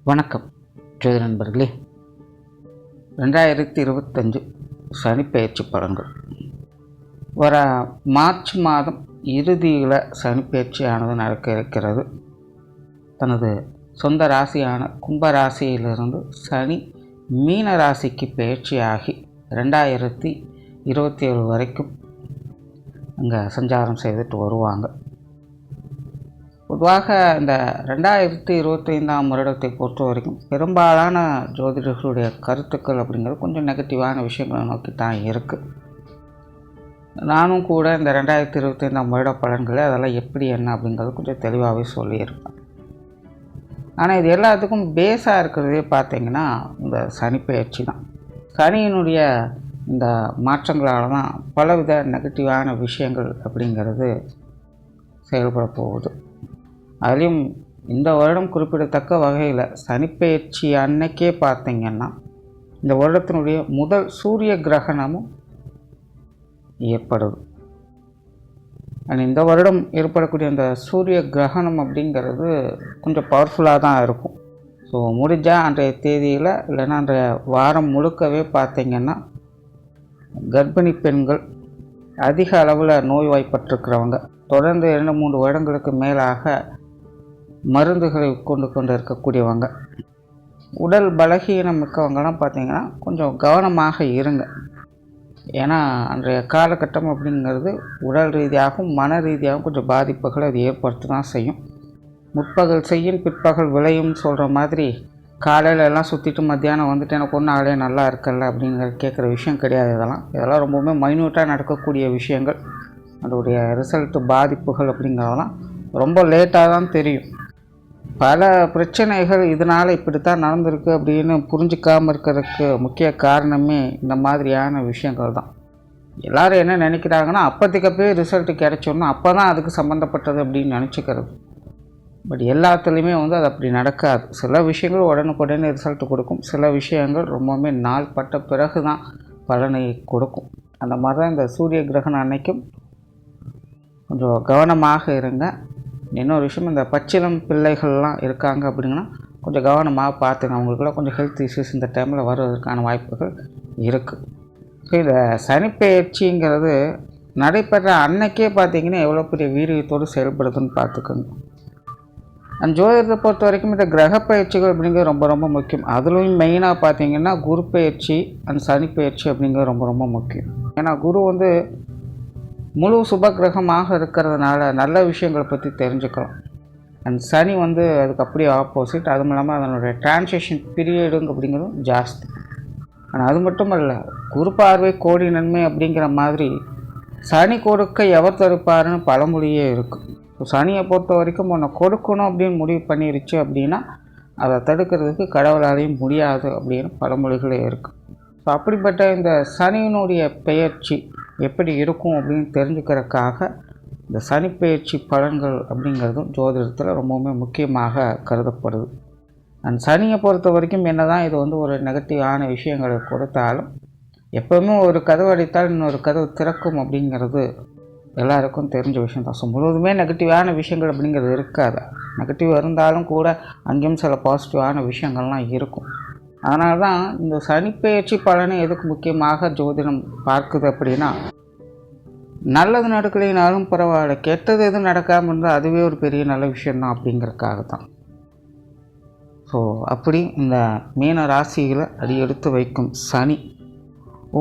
வணக்கம் ஜோதி நண்பர்களே. 2025 சனிப்பெயர்ச்சி பலன்கள். வர மார்ச் மாதம் இறுதியில் சனிப்பெயர்ச்சியானது நடக்க இருக்கிறது. தனது சொந்த ராசியான கும்ப ராசியிலிருந்து சனி மீன ராசிக்கு பயிற்சியாகி 2027 வரைக்கும் அங்கே சஞ்சாரம் செய்துட்டு வருவாங்க. பொதுவாக இந்த 2025 வருடத்தை பொறுத்த வரைக்கும் பெரும்பாலான ஜோதிடர்களுடைய கருத்துக்கள் அப்படிங்கிறது கொஞ்சம் நெகட்டிவான விஷயங்களை நோக்கி தான் இருக்குது. நானும் கூட இந்த 2025 வருட பலன்களை அதெல்லாம் எப்படி என்ன அப்படிங்கிறது கொஞ்சம் தெளிவாகவே சொல்லியிருப்பேன். ஆனால் இது எல்லாத்துக்கும் பேஸாக இருக்கிறதே பார்த்திங்கன்னா இந்த சனிப்பெயர்ச்சி தான். சனியினுடைய இந்த மாற்றங்களால் தான் பலவித நெகட்டிவான விஷயங்கள் அப்படிங்கிறது செயல்பட போகுது. அதுலேயும் இந்த வருடம் குறிப்பிடத்தக்க வகையில் சனிப்பெயர்ச்சி அன்னைக்கே பார்த்திங்கன்னா இந்த வருடத்தினுடைய முதல் சூரிய கிரகணமும் ஏற்படுது. இந்த வருடம் ஏற்படக்கூடிய அந்த சூரிய கிரகணம் அப்படிங்கிறது கொஞ்சம் பவர்ஃபுல்லாக தான் இருக்கும். ஸோ முடிஞ்சால் அன்றைய தேதியில் இல்லைன்னா அன்றைய வாரம் முழுக்கவே பார்த்திங்கன்னா கர்ப்பிணி பெண்கள், அதிக அளவில் நோய்வாய்ப்பட்டிருக்கிறவங்க, தொடர்ந்து 2-3 வருடங்களுக்கு மேலாக மருந்துகளை கொண்டு இருக்கக்கூடியவங்க, உடல் பலகீனம் மிக்கவங்கலாம் பார்த்திங்கன்னா கொஞ்சம் கவனமாக இருங்க. ஏன்னா அன்றைய காலகட்டம் அப்படிங்கிறது உடல் ரீதியாகவும் மன ரீதியாகவும் கொஞ்சம் பாதிப்புகளை அது ஏற்படுத்த தான் செய்யும். முற்பகல் செய்யும் பிற்பகல் விளையும் சொல்கிற மாதிரி காலையில் எல்லாம் சுற்றிட்டு மத்தியானம் வந்துட்டு எனக்கு ஒன்றும் ஆளே நல்லா இருக்கல அப்படிங்கிற கேட்குற விஷயம் கிடையாது. இதெல்லாம் ரொம்பவுமே மைன்யூட்டாக நடக்கக்கூடிய விஷயங்கள். அதோடைய ரிசல்ட்டு பாதிப்புகள் அப்படிங்கிறதெல்லாம் ரொம்ப லேட்டாக தான் தெரியும். பல பிரச்சனைகள் இதனால் இப்படித்தான் நடந்திருக்கு அப்படின்னு புரிஞ்சிக்காமல் இருக்கிறதுக்கு முக்கிய காரணமே இந்த மாதிரியான விஷயங்கள் தான். எல்லோரும் என்ன நினைக்கிறாங்கன்னா அப்போதைக்கப்பே ரிசல்ட்டு கிடைச்சோன்னா அப்போ தான் அதுக்கு சம்மந்தப்பட்டது அப்படின்னு நினச்சிக்கிறது. பட் எல்லாத்துலேயுமே அது அப்படி நடக்காது. சில விஷயங்கள் உடனுக்குடனே ரிசல்ட்டு கொடுக்கும், சில விஷயங்கள் ரொம்பவுமே நாள் பட்ட பிறகு தான் பலனை கொடுக்கும். அந்த மாதிரி தான் இந்த சூரிய கிரகணம் அன்னைக்கும் கொஞ்சம் கவனமாக இருங்க. இன்னொரு விஷயம், இந்த பச்சிளம் பிள்ளைகள்லாம் இருக்காங்க அப்படின்னா கொஞ்சம் கவனமாக பார்த்துங்க. அவங்களுக்குலாம் கொஞ்சம் ஹெல்த் இஷ்யூஸ் இந்த டைமில் வருவதற்கான வாய்ப்புகள் இருக்குது. ஸோ இந்த சனிப்பெயர்ச்சிங்கிறது நடைபெற அன்னைக்கே பார்த்திங்கன்னா எவ்வளோ பெரிய வீரியத்தோடு செயல்படுதுன்னு பார்த்துக்கோங்க. அந்த ஜோதிடத்தை பொறுத்த வரைக்கும் இந்த கிரக பயிற்சிகள் அப்படிங்கிறது ரொம்ப ரொம்ப முக்கியம். அதுலேயும் மெயினாக பார்த்திங்கன்னா குரு பயிற்சி அந்த சனிப்பெயர்ச்சி அப்படிங்கிறது ரொம்ப ரொம்ப முக்கியம். ஏன்னா குரு முழு சுப கிரகமாக இருக்கிறதுனால நல்ல விஷயங்களை பற்றி தெரிஞ்சுக்கிறோம். அண்ட் சனி அதுக்கு அப்படியே ஆப்போசிட். அதுவும் இல்லாமல் அதனுடைய டிரான்சிஷன் பீரியடுங்க அப்படிங்கிறதும் ஜாஸ்தி. ஆனால் அது மட்டும் இல்லை, குரு பார்வை கோடி நன்மை அப்படிங்கிற மாதிரி சனி கொடுக்க எவர் தடுப்பாருன்னு பழமொழியே இருக்குது. ஸோ சனியை பொறுத்த வரைக்கும் உன்னை கொடுக்கணும் அப்படின்னு முடிவு பண்ணிருச்சு அப்படின்னா அதை தடுக்கிறதுக்கு கடவுளாலையும் முடியாது அப்படின்னு பழமொழிகளே இருக்குது. ஸோ அப்படிப்பட்ட இந்த சனியினுடைய பெயர்ச்சி எப்படி இருக்கும் அப்படின்னு தெரிஞ்சுக்கிறதுக்காக இந்த சனிப்பெயர்ச்சி பலன்கள் அப்படிங்கிறதும் ஜோதிடத்தில் ரொம்பவுமே முக்கியமாக கருதப்படுது. அண்ட் சனியை பொறுத்த வரைக்கும் என்ன தான் இது ஒரு நெகட்டிவான விஷயங்களை கொடுத்தாலும் எப்போவுமே ஒரு கதவு அடித்தால் இன்னொரு கதவு திறக்கும் அப்படிங்கிறது எல்லாருக்கும் தெரிஞ்ச விஷயம் தான். ஸோ முழுவதுமே நெகட்டிவான விஷயங்கள் அப்படிங்கிறது இருக்காது. நெகட்டிவ் இருந்தாலும் கூட அங்கேயும் சில பாசிட்டிவான விஷயங்கள்லாம் இருக்கும். அதனால தான் இந்த சனிப்பெயர்ச்சி பலனை எதுக்கு முக்கியமாக ஜோதிடம் பார்க்குது அப்படின்னா, நல்லது நடக்கலைனாலும் பரவாயில்ல, கெட்டது எதுவும் நடக்காமல் இருந்தால் அதுவே ஒரு பெரிய நல்ல விஷயந்தான் அப்படிங்கிறதுக்காக தான். ஸோ அப்படி இந்த மீன ராசியில் அடி எடுத்து வைக்கும் சனி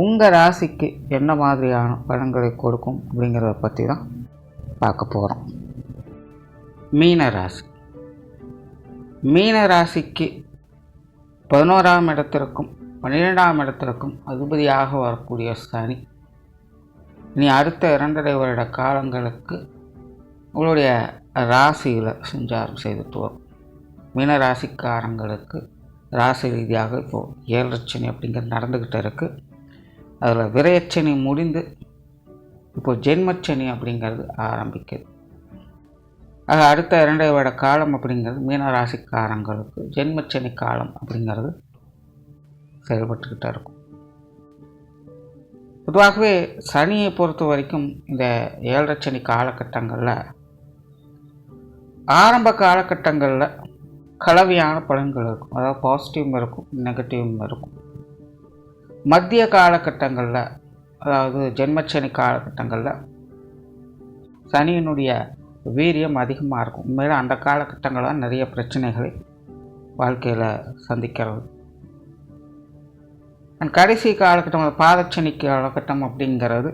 உங்கள் ராசிக்கு என்ன மாதிரியான பலன்களை கொடுக்கும் அப்படிங்கிறத பற்றி தான் பார்க்க போகிறோம். மீன ராசி. மீன ராசிக்கு 11ஆம் இடத்திற்கும் 12ஆம் இடத்திற்கும் அதிபதியாக வரக்கூடிய சனி இனி அடுத்த 2.5 வருட காலங்களுக்கு உங்களுடைய ராசியில் சஞ்சாரம் செய்துட்டு வரும். மீன ராசிக்காரங்களுக்கு ராசி ரீதியாக இப்போது 7 சனி அப்படிங்கிறது நடந்துக்கிட்டு இருக்குது. அதில் விரயச்சனி முடிந்து இப்போது ஜென்மச்சனி அப்படிங்கிறது ஆரம்பிக்குது. ஆக அடுத்த 2.5 வருட காலம் அப்படிங்கிறது மீனராசிக்காரங்களுக்கு ஜென்மச்சனி காலம் அப்படிங்கிறது செயல்பட்டுக்கிட்டே இருக்கும். பொதுவாகவே சனியை பொறுத்த வரைக்கும் இந்த 7 சனி காலகட்டங்களில் ஆரம்ப காலகட்டங்களில் கலவையான பலன்கள் இருக்கும். அதாவது பாசிட்டிவும் இருக்கும், நெகட்டிவும் இருக்கும். மத்திய காலகட்டங்களில், அதாவது ஜென்மச்சனி காலகட்டங்களில் சனியினுடைய வீரியம் அதிகமாக இருக்கும். உண்மையில் அந்த காலகட்டங்களில் நிறைய பிரச்சனைகளை வாழ்க்கையில் சந்திக்கிறது. கடைசி காலகட்டம் பாதச்சனி காலகட்டம் அப்படிங்கிறது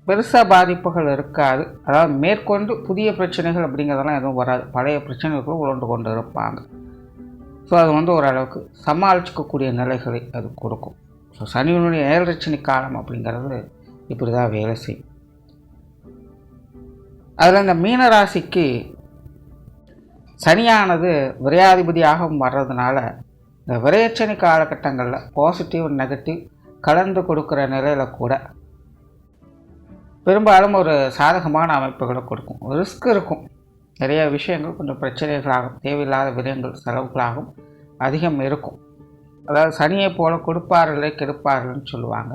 பெருசாக பாதிப்புகள் இருக்காது. அதாவது மேற்கொண்டு புதிய பிரச்சனைகள் அப்படிங்கிறதெல்லாம் எதுவும் வராது. பழைய பிரச்சனைகளும் உழண்டு கொண்டு இருப்பாங்க. ஸோ அது ஓரளவுக்கு சமாளிச்சிக்கக்கூடிய நிலைகளை அது கொடுக்கும். ஸோ சனியினுடைய 7 சனி காலம் அப்படிங்கிறது இப்படி தான் வேலை செய்யும். அதில் இந்த மீனராசிக்கு சனியானது விரையாதிபதியாகவும் வர்றதுனால இந்த விரையச்சனி காலகட்டங்களில் பாசிட்டிவ் நெகட்டிவ் கலந்து கொடுக்குற நிலையில் கூட பெரும்பாலும் ஒரு சாதகமான அமைப்புகளை கொடுக்கும். ரிஸ்க் இருக்கும். நிறைய விஷயங்கள் கொஞ்சம் பிரச்சனைகளாகும், தேவையில்லாத விரயங்கள் செலவுகளாகும் அதிகம் இருக்கும். அதாவது சனியை போல கொடுப்பார்களே கெடுப்பார்கள்னு சொல்லுவாங்க.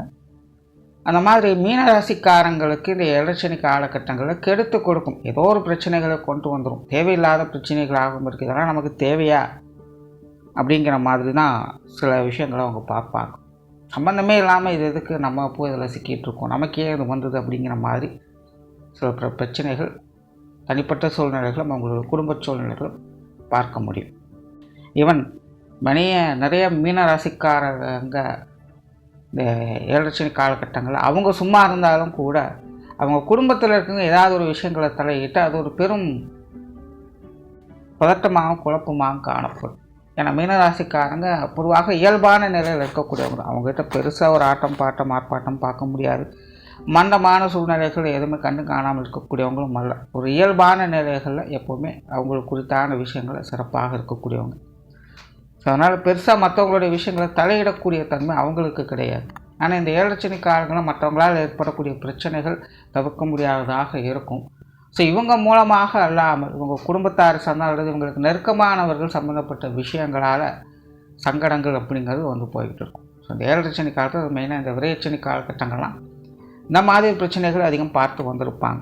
அந்த மாதிரி மீனராசிக்காரங்களுக்கு இந்த 7 சனி காலகட்டங்களில் கெடுத்து கொடுக்கும். ஏதோ ஒரு பிரச்சனைகளை கொண்டு வந்துடும். தேவையில்லாத பிரச்சனைகளாகவும் இருக்குது. இதெல்லாம் நமக்கு தேவையா அப்படிங்கிற மாதிரி தான் சில விஷயங்களை அவங்க பார்ப்பாங்க. சம்மந்தமே இல்லாமல் இது எதுக்கு நம்ம போய் இதில் சிக்கிட்டு இருக்கோம், நமக்கே இது வந்தது அப்படிங்கிற மாதிரி சில பிரச்சனைகள், தனிப்பட்ட சூழ்நிலைகளும் அவங்களோட குடும்ப சூழ்நிலைகளும் பார்க்க முடியும். ஈவன் நிறைய மீனராசிக்காரங்க இந்த 7 சனி காலகட்டங்களில் அவங்க சும்மா இருந்தாலும் கூட அவங்க குடும்பத்தில் இருக்கவங்க ஏதாவது ஒரு விஷயங்களை தலையிட்டு அது ஒரு பெரும் பதட்டமாகவும் குழப்பமாகவும் காணப்படும். ஏன்னா மீனராசிக்காரங்க பொதுவாக இயல்பான நிலையில் இருக்கக்கூடியவங்க. அவங்ககிட்ட பெருசாக ஒரு ஆட்டம் பாட்டம் ஆர்ப்பாட்டம் பார்க்க முடியாது. மந்தமான சூழ்நிலைகள் எதுவுமே கண்டு காணாமல் இருக்கக்கூடியவங்களும் அல்ல. ஒரு இயல்பான நிலைகளில் எப்போவுமே அவங்களுக்கு குறித்தான விஷயங்களை சிறப்பாக இருக்கக்கூடியவங்க. ஸோ அதனால் பெருசாக மற்றவங்களுடைய விஷயங்களை தலையிடக்கூடிய தன்மை அவங்களுக்கு கிடையாது. ஆனால் இந்த 7 சனி காலங்களில் மற்றவங்களால் ஏற்படக்கூடிய பிரச்சனைகள் தவிர்க்க முடியாததாக இருக்கும். ஸோ இவங்க மூலமாக அல்லாமல் இவங்க குடும்பத்தார் சார்ந்தால் இவங்களுக்கு நெருக்கமானவர்கள் சம்மந்தப்பட்ட விஷயங்களால் சங்கடங்கள் அப்படிங்கிறது போய்கிட்டு இருக்கும். ஸோ இந்த 7 சனி காலத்தில் மெயினாக இந்த விரையச்சனி காலகட்டங்கள்லாம் இந்த மாதிரி பிரச்சனைகள் அதிகம் பார்த்து வந்திருப்பாங்க.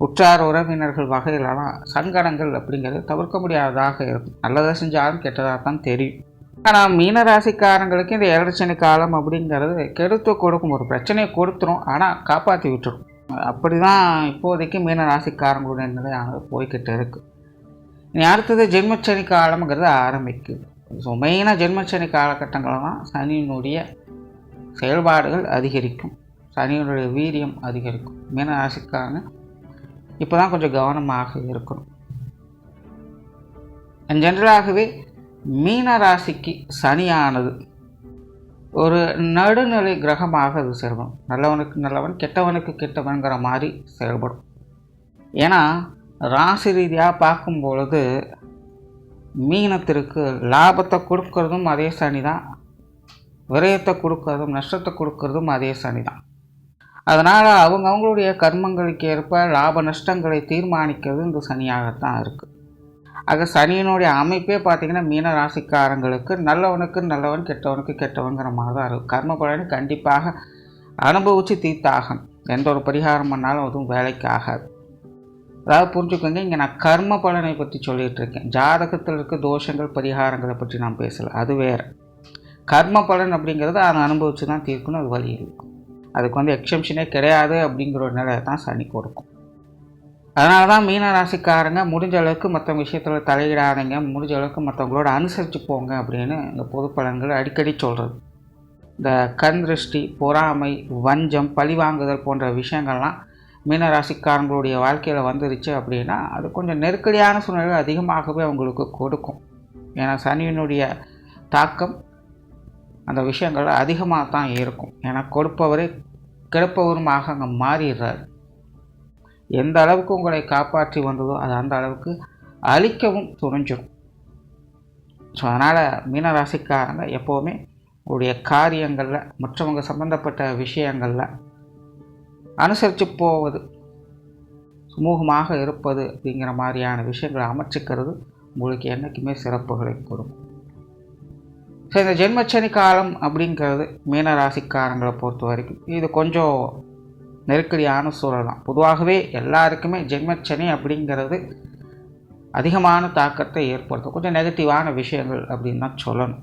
உற்றார் உறவினர்கள் வகையிலலாம் சங்கடங்கள் அப்படிங்கிறது தவிர்க்க முடியாததாக இருக்கும். நல்லதாக செஞ்சாலும் கெட்டதாக தான் தெரியும். ஆனால் மீனராசிக்காரங்களுக்கு இந்த 7 சனி காலம் அப்படிங்கிறது கெடுத்து கொடுக்கும். ஒரு பிரச்சனையை கொடுத்துரும், ஆனால் காப்பாற்றி விட்டுரும். அப்படி தான் இப்போதைக்கு மீனராசிக்காரங்களுடைய நிலையானது போய்கிட்டு இருக்குது. இனி அடுத்தது ஜென்மச்சனி காலம்ங்கிறது ஆரம்பிக்குது. ஸோ மெயினாக ஜென்மச்சனி காலகட்டங்களில் தான் சனியினுடைய செயல்பாடுகள் அதிகரிக்கும், சனியினுடைய வீரியம் அதிகரிக்கும். மீனராசிக்காரங்க இப்போ தான் கொஞ்சம் கவனமாக இருக்கணும். ஜென்ரலாகவே மீனராசிக்கு சனியானது ஒரு நடுநிலை கிரகமாக அது செயல்படும். நல்லவனுக்கு நல்லவன், கெட்டவனுக்கு கெட்டவன்கிற மாதிரி செயல்படும். ஏன்னா ராசி ரீதியாக பார்க்கும் பொழுது மீனத்திற்கு லாபத்தை கொடுக்கறதும் அதே சனி தான், விரயத்தை கொடுக்கறதும் நஷ்டத்தை கொடுக்கறதும் அதே சனி தான். அதனால் அவங்களுடைய கர்மங்களுக்கு ஏற்ப லாப நஷ்டங்களை தீர்மானிக்கிறது இந்த சனியாகத்தான் இருக்குது. ஆக சனியினுடைய அமைப்பே பார்த்திங்கன்னா மீன ராசிக்காரங்களுக்கு நல்லவனுக்கு நல்லவன், கெட்டவனுக்கு கெட்டவங்கிற மாதிரி தான் இருக்குது. கர்ம பலனை கண்டிப்பாக அனுபவித்து தீர்த்தாகணும். எந்த ஒரு பரிகாரம் பண்ணாலும் அதுவும் வேலைக்கு ஆகாது. அதாவது புரிஞ்சுக்கோங்க, இங்கே நான் கர்ம பலனை பற்றி சொல்லிகிட்டு இருக்கேன். ஜாதகத்தில் இருக்க தோஷங்கள் பரிகாரங்களை பற்றி நான் பேசலை, அது வேறு. கர்ம பலன் அப்படிங்கிறது அதை அனுபவித்து தான் தீர்க்கணும், அது வழி இருக்கும். அதுக்கு எக்ஸம்ஷனே கிடையாது அப்படிங்கிற ஒரு நிலையை தான் சனி கொடுக்கும். அதனால தான் மீனராசிக்காரங்க முடிஞ்ச அளவுக்கு மற்ற விஷயத்தில் தலையிடாதீங்க, முடிஞ்ச அளவுக்கு மற்றவங்களோட அனுசரித்து போங்க அப்படின்னு இந்த பொது பலன்கள் அடிக்கடி சொல்கிறது. இந்த கண் திருஷ்டி, பொறாமை, வஞ்சம், பழிவாங்குதல் போன்ற விஷயங்கள்லாம் மீனராசிக்காரங்களுடைய வாழ்க்கையில் வந்துருச்சு அப்படின்னா அது கொஞ்சம் நெருக்கடியான சூழ்நிலை அதிகமாகவே அவங்களுக்கு கொடுக்கும். ஏன்னா சனியினுடைய தாக்கம் அந்த விஷயங்கள் அதிகமாக தான் இருக்கும். ஏன்னா கொடுப்பவரே கெடுப்பவருமாக அங்கே மாறிடுறாரு. எந்த அளவுக்கு உங்களை காப்பாற்றி வந்ததோ அது அந்த அளவுக்கு அழிக்கவும் துணிஞ்சிடும். ஸோ அதனால் மீனராசிக்காரங்க எப்போவுமே உங்களுடைய காரியங்களில் மற்றவங்க சம்பந்தப்பட்ட விஷயங்களில் அனுசரித்து போவது, சுமூகமாக இருப்பது அப்படிங்கிற மாதிரியான விஷயங்களை அமைச்சிக்கிறது உங்களுக்கு என்றைக்குமே சிறப்புகளை கொடுக்கும். ஸோ இந்த ஜென்மச்சனி காலம் அப்படிங்கிறது மீனராசிக்காரங்களை பொறுத்த வரைக்கும் இது கொஞ்சம் நெருக்கடியான சூழல் தான். பொதுவாகவே எல்லாருக்குமே ஜென்மச்சனி அப்படிங்கிறது அதிகமான தாக்கத்தை ஏற்படுத்தும். கொஞ்சம் நெகட்டிவான விஷயங்கள் அப்படின்னு தான் சொல்லணும்.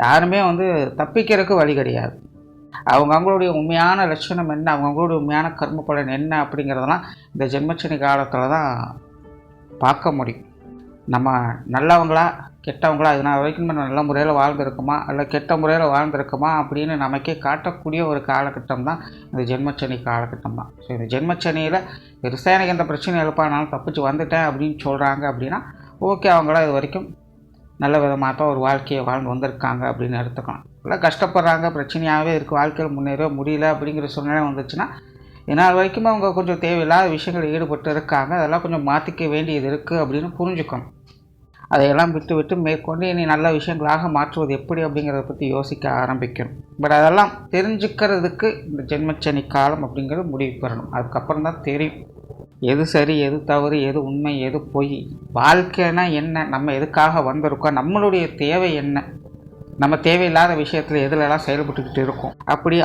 யாருமே தப்பிக்கிறதுக்கு வழி கிடையாது. அவங்களுடைய உண்மையான லட்சணம் என்ன, அவங்களுடைய உண்மையான கர்ம பலன் என்ன அப்படிங்கிறதெல்லாம் இந்த ஜென்மச்சனி காலத்தில் தான் பார்க்க முடியும். நம்ம நல்லவங்களா கெட்டவங்களா, இதனால் வரைக்கும் நம்ம நல்ல முறையில் வாழ்ந்திருக்குமா இல்லை கெட்ட முறையில் வாழ்ந்திருக்குமா அப்படின்னு நமக்கே காட்டக்கூடிய ஒரு காலகட்டம் தான் இந்த ஜென்மச்சனி காலகட்டம் தான். ஸோ இந்த ஜென்மச்சனியில் பெருசாக எனக்கு எந்த பிரச்சனையும் எழுப்பானாலும் தப்பிச்சு வந்துட்டேன் அப்படின்னு சொல்கிறாங்க அப்படின்னா ஓகே, அவங்களாம் இது வரைக்கும் நல்ல விதமாக தான் ஒரு வாழ்க்கையை வாழ்ந்து வந்திருக்காங்க அப்படின்னு எடுத்துக்கலாம். இல்லை கஷ்டப்படுறாங்க, பிரச்சனையாகவே இருக்குது, வாழ்க்கையில் முன்னேற முடியல அப்படிங்கிற சூழ்நிலை வந்துச்சுன்னா இதனால் வரைக்கும் அவங்க கொஞ்சம் தேவையில்லாத விஷயங்கள் ஈடுபட்டு இருக்காங்க, அதெல்லாம் கொஞ்சம் மாற்றிக்க வேண்டியது இருக்குது அப்படின்னு புரிஞ்சுக்கணும். அதையெல்லாம் விட்டு மேற்கொண்டு இனி நல்ல விஷயங்களாக மாற்றுவது எப்படி அப்படிங்கிறத பற்றி யோசிக்க ஆரம்பிக்கணும். பட் அதெல்லாம் தெரிஞ்சுக்கிறதுக்கு இந்த ஜென்மச்சனி காலம் அப்படிங்கிறது முடிவு பெறணும். அதுக்கப்புறம் தான் தெரியும் எது சரி, எது தவறு, எது உண்மை, எது பொய், வாழ்க்கைனா என்ன, நம்ம எதுக்காக வந்திருக்கோம், நம்மளுடைய தேவை என்ன, நம்ம தேவையில்லாத விஷயத்தில் எதுலெல்லாம் செயல்பட்டுக்கிட்டு இருக்கோம், அப்படி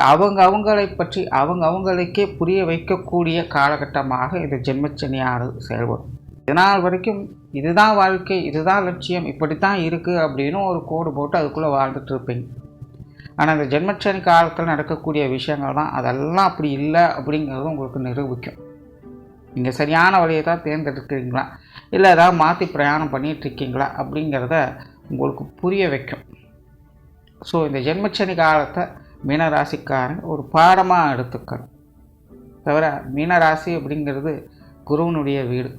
அவங்களை பற்றி அவங்களுக்கே புரிய வைக்கக்கூடிய காலகட்டமாக இந்த ஜென்மச்சனியானது செயல்படும். இதனால் வரைக்கும் இதுதான் வாழ்க்கை, இதுதான் லட்சியம், இப்படித்தான் இருக்குது அப்படின்னு ஒரு கோடு போட்டு அதுக்குள்ளே வாழ்ந்துட்டு இருப்பீங்க. ஆனால் இந்த ஜென்மச்சனி காலத்தில் நடக்கக்கூடிய விஷயங்கள் தான் அதெல்லாம் அப்படி இல்லை அப்படிங்கிறது உங்களுக்கு நிரூபிக்கும். நீங்கள் சரியான வழியை தான் தேர்ந்தெடுக்கிறீங்களா இல்லை ஏதாவது மாற்றி பிரயாணம் பண்ணிகிட்ருக்கீங்களா அப்படிங்கிறத உங்களுக்கு புரிய வைக்கும். ஸோ இந்த ஜென்மச்சனி காலத்தை மீனராசிக்காரங்க ஒரு பாடமாக எடுத்துக்கணும். தவிர மீனராசி அப்படிங்கிறது குருவனுடைய வீடு.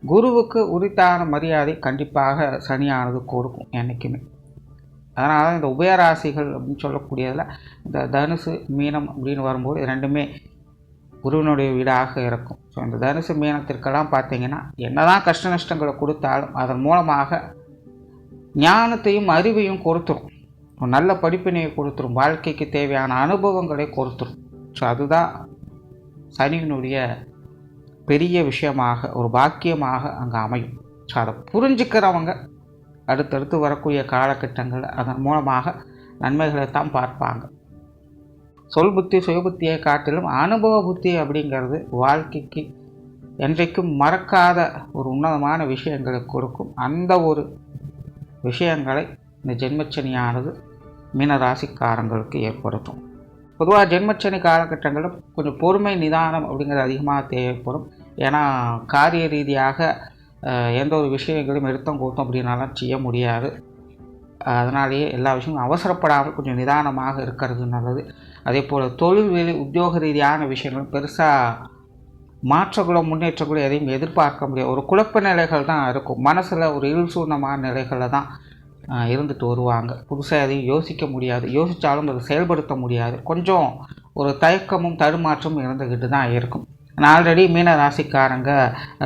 குருவுக்கு உரித்தான மரியாதை கண்டிப்பாக சனியானது கொடுக்கும் என்றைக்குமே. அதனால் இந்த உபயராசிகள் அப்படின்னு சொல்லக்கூடியதில் இந்த தனுசு மீனம் அப்படின்னு வரும்போது ரெண்டுமே குருவனுடைய வீடாக இருக்கும். ஸோ இந்த தனுசு மீனத்திற்கெல்லாம் பார்த்தீங்கன்னா என்ன தான் கஷ்ட நஷ்டங்களை கொடுத்தாலும் அதன் மூலமாக ஞானத்தையும் அறிவையும் கொடுத்துரும், ஒரு நல்ல படிப்பினையை கொடுத்துரும், வாழ்க்கைக்கு தேவையான அனுபவங்களை கொடுத்துரும். ஸோ அதுதான் சனியினுடைய பெரிய விஷயமாக ஒரு பாக்கியமாக அங்கே அமையும். ஸோ அதை புரிஞ்சுக்கிறவங்க அடுத்தடுத்து வரக்கூடிய காலகட்டங்கள் அதன் மூலமாக நன்மைகளை தான் பார்ப்பாங்க. சொல் புத்தி சுயபுத்தியை காட்டிலும் அனுபவ புத்தி அப்படிங்கிறது வாழ்க்கைக்கு என்றைக்கும் மறக்காத ஒரு உன்னதமான விஷயங்களை கொடுக்கும். அந்த ஒரு விஷயங்களை இந்த ஜென்மச்சனியானது மீனராசிக்காரங்களுக்கு ஏற்படுத்தும். பொதுவாக ஜென்மச்சனி காலகட்டங்களில் கொஞ்சம் பொறுமை நிதானம் அப்படிங்கிறது அதிகமாக தேவைப்படும். ஏன்னா காரிய ரீதியாக எந்த ஒரு விஷயங்களும் எடுத்தோம் கூட்டம் அப்படின்னாலாம் செய்ய முடியாது. அதனாலேயே எல்லா விஷயமும் அவசரப்படாமல் கொஞ்சம் நிதானமாக இருக்கிறது நல்லது. அதே போல் தொழில் வேலை உத்தியோக ரீதியான விஷயங்களும் பெருசாக மாற்றங்களோ முன்னேற்றங்களோ எதையும் எதிர்பார்க்க முடியாது. ஒரு குழப்ப நிலைகள் தான் இருக்கும், மனசில் ஒரு இருள்சூர்ணமான நிலைகளில் தான் இருந்துட்டு வருவாங்க. புதுசாக எதையும் யோசிக்க முடியாது, யோசித்தாலும் அதை செயல்படுத்த முடியாது, கொஞ்சம் ஒரு தயக்கமும் தடுமாற்றமும் இருந்துக்கிட்டு தான் இருக்கும். ஆல்ரெடி மீன ராசிக்காரங்க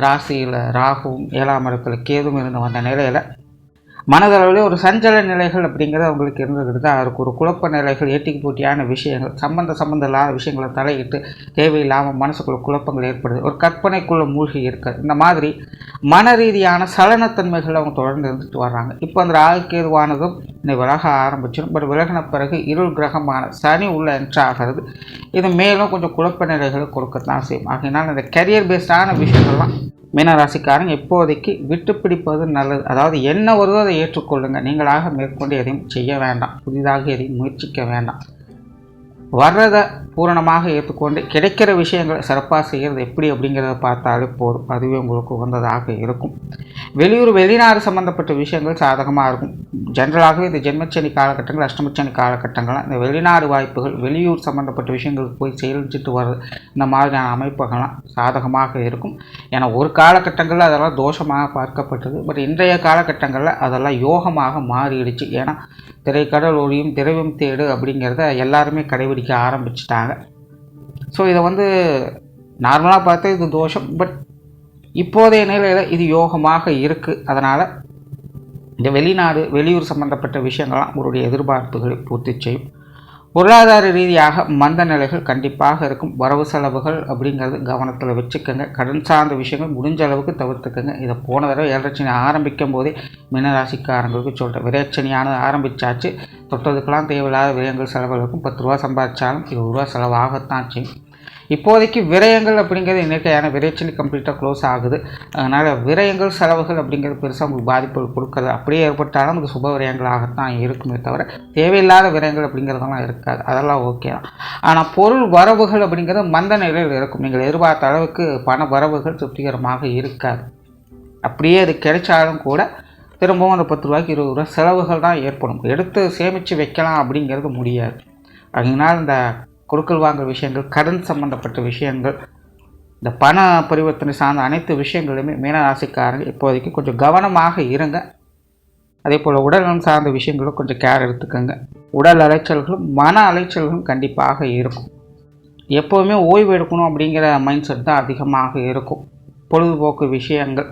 ராசியில் ராகுவும் 7ஆம் இடத்துல கேதுவும் இருந்து வந்த நிலையில் மனதளவிலே ஒரு சஞ்சல நிலைகள் அப்படிங்கிறது அவங்களுக்கு இருந்துக்கிட்டு தான் இருக்கும். ஒரு குழப்ப நிலைகள், ஏட்டிக்கு போட்டியான விஷயங்கள், சம்பந்தம் இல்லாத விஷயங்களை தலையிட்டு தேவையில்லாமல் மனசுக்குள்ள குழப்பங்கள் ஏற்படுது, ஒரு கற்பனைக்குள்ளே மூழ்கி இருக்குது. இந்த மாதிரி மன ரீதியான சலனத்தன்மைகள் அவங்க தொடர்ந்து இருந்துட்டு வர்றாங்க. இப்போ அந்த ராகுகேதுவானதும் இன்னை விலக ஆரம்பிச்சிடும். பட் விலகின பிறகு இருள் கிரகமான சனி உள்ள என்ட்ராகிறது. இது மேலும் கொஞ்சம் குழப்ப நிலைகளை கொடுக்கத்தான் செய்யும். ஆகையினால் இந்த கரியர் பேஸ்டான விஷயங்கள்லாம் மீனராசிக்காரங்க இப்போதைக்கு விட்டு பிடிப்பது நல்லது. அதாவது என்ன வருதோ அதை ஏற்றுக்கொள்ளுங்கள். நீங்களாக மேற்கொண்டு எதையும் செய்ய வேண்டாம், புதிதாக எதையும் முயற்சிக்க வேண்டாம். வர்றதை பூரணமாக ஏற்றுக்கொண்டு கிடைக்கிற விஷயங்களை சிறப்பாக செய்கிறது எப்படி அப்படிங்கிறத பார்த்தாலே போதும், அதுவே உங்களுக்கு உகந்ததாக இருக்கும். வெளியூர் வெளிநாடு சம்மந்தப்பட்ட விஷயங்கள் சாதகமாக இருக்கும். ஜென்ரலாகவே இந்த ஜென்மச்சனி காலகட்டங்கள் அஷ்டமச்சனி காலகட்டங்கள்லாம் இந்த வெளிநாடு வாய்ப்புகள், வெளியூர் சம்மந்தப்பட்ட விஷயங்களுக்கு போய் செயல்பட்டு வர்றது, இந்த மாதிரியான அமைப்புகள்லாம் சாதகமாக இருக்கும். ஏன்னா ஒரு காலகட்டங்களில் அதெல்லாம் தோஷமாக பார்க்கப்பட்டது. பட் இன்றைய காலகட்டங்களில் அதெல்லாம் யோகமாக மாறிடுச்சு. ஏன்னா திரைக்கடல் ஒளியும் திரவியம் தேடு அப்படிங்கிறத எல்லாருமே கடைபிடிக்க ஆரம்பிச்சிட்டாங்க. ஸோ இதை நார்மலாக பார்த்தா இது தோஷம், பட் இப்போதைய நிலையில் இது யோகமாக இருக்குது. அதனால் இந்த வெளிநாடு வெளியூர் சம்மந்தப்பட்ட விஷயங்கள்லாம் உங்களுடைய எதிர்பார்ப்புகளை பூர்த்தி செய்யும். பொருளாதார ரீதியாக மந்த நிலைகள் கண்டிப்பாக இருக்கும். வரவு செலவுகள் அப்படிங்கிறது கவனத்தில் வச்சுக்கோங்க. கடன் சார்ந்த விஷயங்கள் முடிஞ்ச அளவுக்கு தவிர்த்துக்கோங்க. இதை போன தடவை 7 ஆரம்பிக்கும் போதே மீனராசிக்காரங்களுக்கு சொல்கிறேன், விரைச்சனியானது ஆரம்பித்தாச்சு, தொட்டதுக்கெல்லாம் தேவையில்லாத விரயங்கள் செலவுகளுக்கும் 10 ரூபா சம்பாதிச்சாலும் 20 ரூபா செலவாகத்தான் செய்யும். இப்போதைக்கு விரயங்கள் அப்படிங்கிறது இன்றைக்கான விரைச்சலி கம்ப்ளீட்டாக க்ளோஸ் ஆகுது. அதனால் விரயங்கள் செலவுகள் அப்படிங்கிறது பெருசாக உங்களுக்கு பாதிப்புகள் கொடுக்காது. அப்படியே ஏற்பட்டாலும் அது சுப விரயங்களாகத்தான் இருக்குமே தவிர தேவையில்லாத விரயங்கள் அப்படிங்கிறதெல்லாம் இருக்காது. அதெல்லாம் ஓகே தான். ஆனால் பொருள் வரவுகள் அப்படிங்கிறது மந்த நிலையில் இருக்கும். நீங்கள் எதிர்பார்த்த அளவுக்கு பண வரவுகள் திருப்திகரமாக இருக்காது. அப்படியே அது கிடைச்சாலும் கூட திரும்பவும் அந்த 10 ரூபாய்க்கு 20 ரூபா செலவுகள் தான் ஏற்படும். எடுத்து சேமித்து வைக்கலாம் அப்படிங்கிறது முடியாது. அதனால் இந்த கொடுக்கல் வாங்கல் விஷயங்கள், கடன் சம்பந்தப்பட்ட விஷயங்கள், இந்த பண பரிவர்த்தனை சார்ந்த அனைத்து விஷயங்களுமே மீனராசிக்காரங்க இப்போதைக்கு கொஞ்சம் கவனமாக இருங்க. அதே போல் உடல்நலம் சார்ந்த விஷயங்களும் கொஞ்சம் கேர் எடுத்துக்கோங்க. உடல் அலைச்சல்களும் மன அலைச்சல்களும் கண்டிப்பாக இருக்கும். எப்போவுமே ஓய்வு எடுக்கணும் அப்படிங்கிற மைண்ட் செட் தான் அதிகமாக இருக்கும். பொழுதுபோக்கு விஷயங்கள்,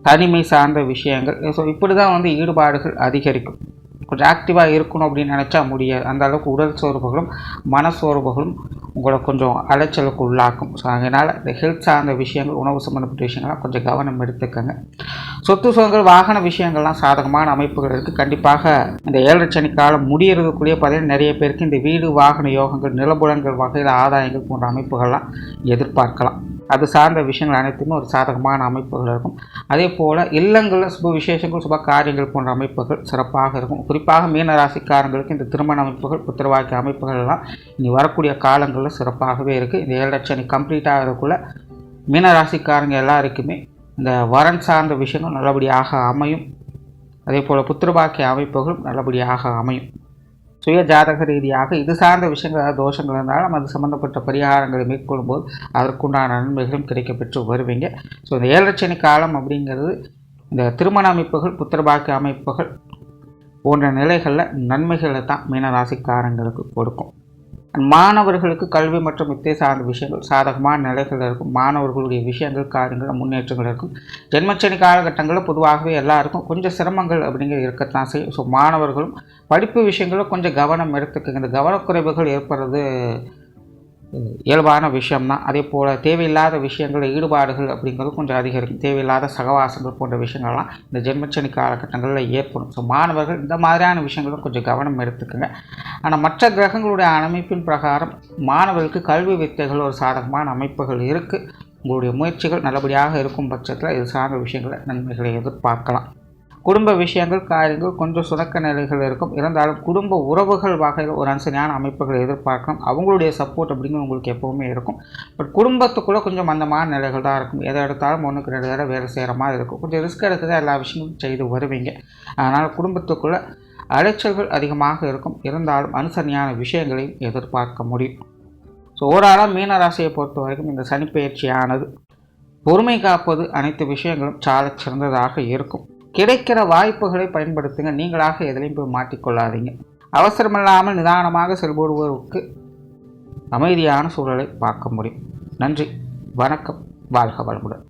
தனிமை சார்ந்த விஷயங்கள், ஸோ இப்படி தான் ஈடுபாடுகள் அதிகரிக்கும். கொஞ்சம் ஆக்டிவாக இருக்கணும் அப்படின்னு நினச்சா முடியாது. அந்த அளவுக்கு உடல் சோர்வுகளும் மன சோர்வுகளும் உங்களை கொஞ்சம் அலைச்சலுக்கு உள்ளாக்கும். ஸோ அதனால் இந்த ஹெல்த் சார்ந்த விஷயங்கள், உணவு சம்மந்தப்பட்ட விஷயங்கள்லாம் கொஞ்சம் கவனம் எடுத்துக்கோங்க. சொத்து சுகங்கள், வாகன விஷயங்கள்லாம் சாதகமான அமைப்புகள் இருக்குது. கண்டிப்பாக இந்த 7 சனி காலம் முடியறதுக்குள்ளேயே பார்த்தீங்கன்னா நிறைய பேருக்கு இந்த வீடு வாகன யோகங்கள், நிலபுலங்கள் வகையில் ஆதாயங்கள் போன்ற அமைப்புகள்லாம் எதிர்பார்க்கலாம். அது சார்ந்த விஷயங்கள் அனைத்துமே ஒரு சாதகமான அமைப்புகள் இருக்கும். அதே போல் இல்லங்களில் சுப விசேஷங்கள், சுப காரியங்கள் போன்ற அமைப்புகள் சிறப்பாக இருக்கும். குறிப்பாக மீன ராசிக்காரங்களுக்கு இந்த திருமண அமைப்புகள், புத்திரவாக்கிய அமைப்புகள் எல்லாம் இனி வரக்கூடிய காலங்களில் சிறப்பாகவே இருக்குது. இந்த 7 சனி கம்ப்ளீட் ஆகிறதுக்குள்ள மீன ராசிக்காரங்க எல்லாருக்குமே இந்த வரன் சார்ந்த விஷயங்கள் நல்லபடியாக அமையும். அதே போல் புத்திரவாக்கிய அமைப்புகளும் நல்லபடியாக அமையும். சுய ஜாதக ரீதியாக இது சார்ந்த விஷயங்கள், ஏதாவது தோஷங்கள் இருந்தாலும் அது சம்மந்தப்பட்ட பரிகாரங்களை மேற்கொள்ளும்போது அதற்குண்டான நன்மைகளும் கிடைக்கப்பெற்று வருவீங்க. ஸோ இந்த 7 சனி காலம் அப்படிங்கிறது இந்த திருமண அமைப்புகள், புத்திரபாக்கிய அமைப்புகள் போன்ற நிலைகளில் நன்மைகளை தான் மீனராசிக்காரங்களுக்கு கொடுக்கும். மாணவர்களுக்கு கல்வி மற்றும் வித்தை சார்ந்த விஷயங்கள் சாதகமான நிலைகள் இருக்கும். மாணவர்களுடைய விஷயங்கள், காரியங்கள், முன்னேற்றங்கள் இருக்கும். ஜென்மச்சனி காலகட்டங்களில் பொதுவாகவே எல்லாருக்கும் கொஞ்சம் சிரமங்கள் அப்படிங்கிறது இருக்கத்தான் செய்யும். ஸோ மாணவர்களும் படிப்பு விஷயங்களும் கொஞ்சம் கவனம் எடுத்துக்கங்க. இந்த கவனக்குறைவுகள் ஏற்படுறது இயல்பான விஷயம்தான். அதே போல் தேவையில்லாத விஷயங்கள், ஈடுபாடுகள் அப்படிங்கிறது கொஞ்சம் அதிகரிக்கும். தேவையில்லாத சகவாசங்கள் போன்ற விஷயங்கள்லாம் இந்த ஜென்மச்சனி காலகட்டங்களில் ஏற்படும். ஸோ மாணவர்கள் இந்த மாதிரியான விஷயங்களும் கொஞ்சம் கவனம் எடுத்துக்கோங்க. ஆனால் மற்ற கிரகங்களுடைய அமைப்பின் பிரகாரம் மாணவர்களுக்கு கல்வி வித்தைகள் ஒரு சாதகமான அமைப்புகள் இருக்குது. உங்களுடைய முயற்சிகள் நல்லபடியாக இருக்கும் பட்சத்தில் இது சார்ந்த விஷயங்களை நன்மைகளை எதிர்பார்க்கலாம். குடும்ப விஷயங்கள், காரியங்கள் கொஞ்சம் சுணக்க நிலைகள் இருக்கும். இருந்தாலும் குடும்ப உறவுகள் வகையில் ஒரு அனுசரியான அமைப்புகளை எதிர்பார்க்கலாம். அவங்களுடைய சப்போர்ட் அப்படிங்கிறது உங்களுக்கு எப்போவுமே இருக்கும். பட் குடும்பத்துக்குள்ளே கொஞ்சம் மந்தமான நிலைகள் தான் இருக்கும். எதை எடுத்தாலும் 1க்கு 2 தடவை வேலை செய்கிற மாதிரி இருக்கும். கொஞ்சம் ரிஸ்க் எடுத்து தான் எல்லா விஷயங்களும் செய்து வருவீங்க. அதனால் குடும்பத்துக்குள்ளே அலைச்சல்கள் அதிகமாக இருக்கும். இருந்தாலும் அனுசரணையான விஷயங்களையும் எதிர்பார்க்க முடியும். ஸோ ஓவராலாக மீனராசியை பொறுத்த வரைக்கும் இந்த சனிப்பெயர்ச்சியானது பொறுமை காப்பது அனைத்து விஷயங்களும் சால சிறந்ததாக இருக்கும். கிடைக்கிற வாய்ப்புகளை பயன்படுத்துங்க. நீங்களாக எதிலையும் போய் மாட்டிக்கொள்ளாதீங்க. அவசரமில்லாமல் நிதானமாக செயல்படுவதற்கு அமைதியான சூழலை பார்க்க முடியும். நன்றி, வணக்கம், வாழ்க வளமுடன்.